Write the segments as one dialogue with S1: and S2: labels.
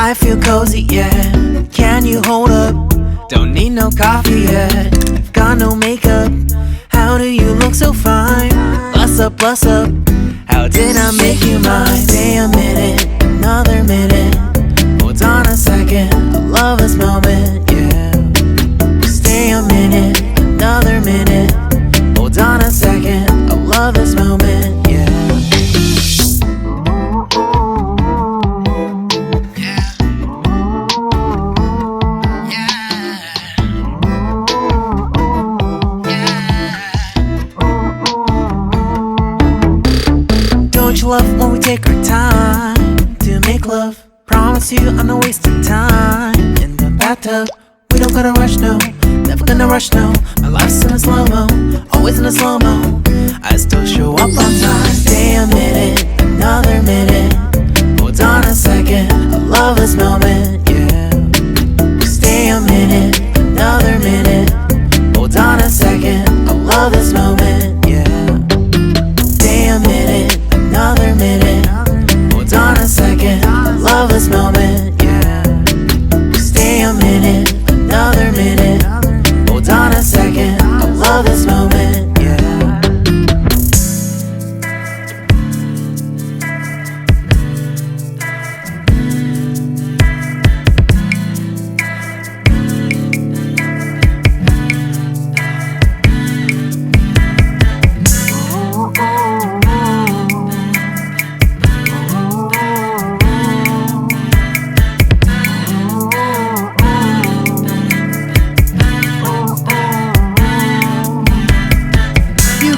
S1: I feel cozy, yeah. Can you hold up? Don't need no coffee yet. I've got no makeup. How do you look so fine? Bust up, bust up. How did I make you mine? Stay a minute, another minute. Hold on a second, I love this moment, yeah. Stay a minute, another minute. Hold on a second, I love this moment, yeah. Don't you love when we take our time to make love? Promise you I'm not wasting time in the bathtub. We don't gotta rush, no. Never gonna rush, no. My life's in a slow-mo, always in a slow-mo. I still show up on time. Stay a minute, another minute. Hold on a second, I love this moment, yeah. Stay a minute, another minute. Hold on a second, I love this moment, yeah. Stay a minute, another minute. Hold on a second, I love this moment, yeah. Stay a minute, another minute. Hold on a second, I love this moment, yeah.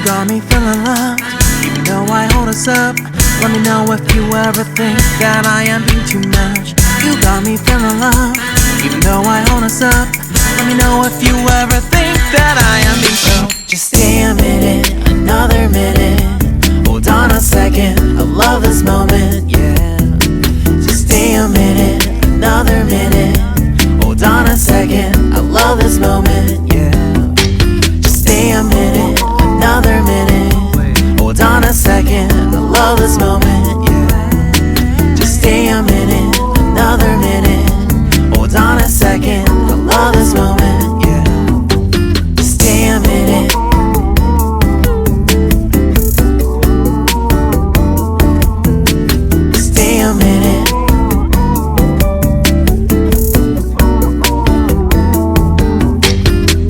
S1: Got me feeling loved, even though I hold us up. Let me know if you ever think that I am being too much. You got me feeling loved, even though I hold us up. Let me know if you ever think that I am being so. Just stay a minute, another minute. Hold on a second, I love this moment, yeah. Just stay a minute, another minute. Hold on a second, I love this moment, yeah. Just stay a minute, another minute. Hold on a second, I love this moment, yeah. Just stay a minute, another minute. Hold on a second, I love this moment, yeah. Just stay a minute. Stay a minute.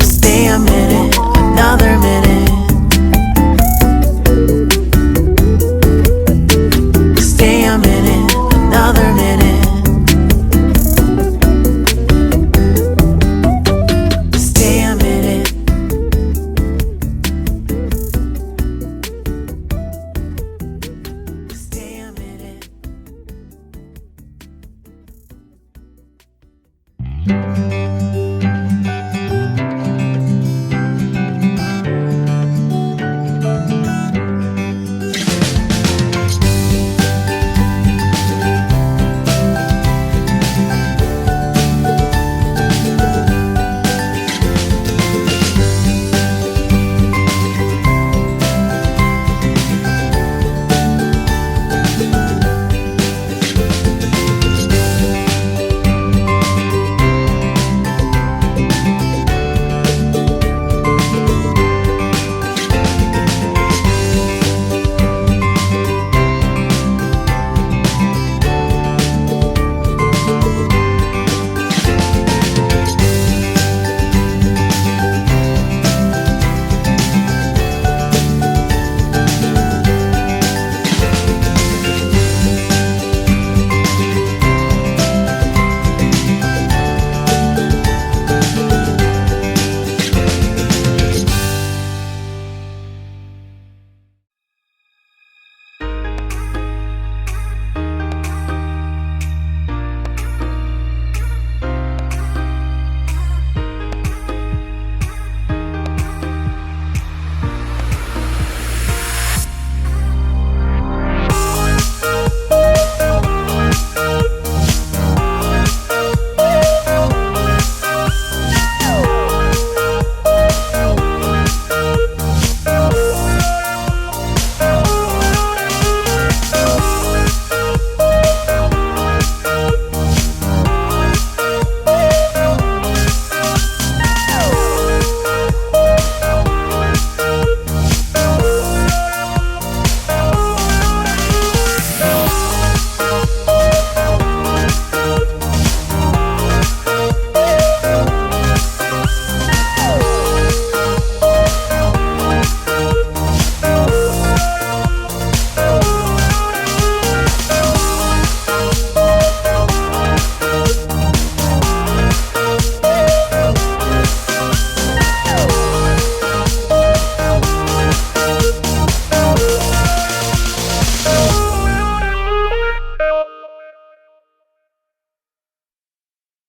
S1: Stay a minute, another minute. Stay a minute, another minute. Stay a minute. Stay a minute.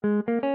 S1: you.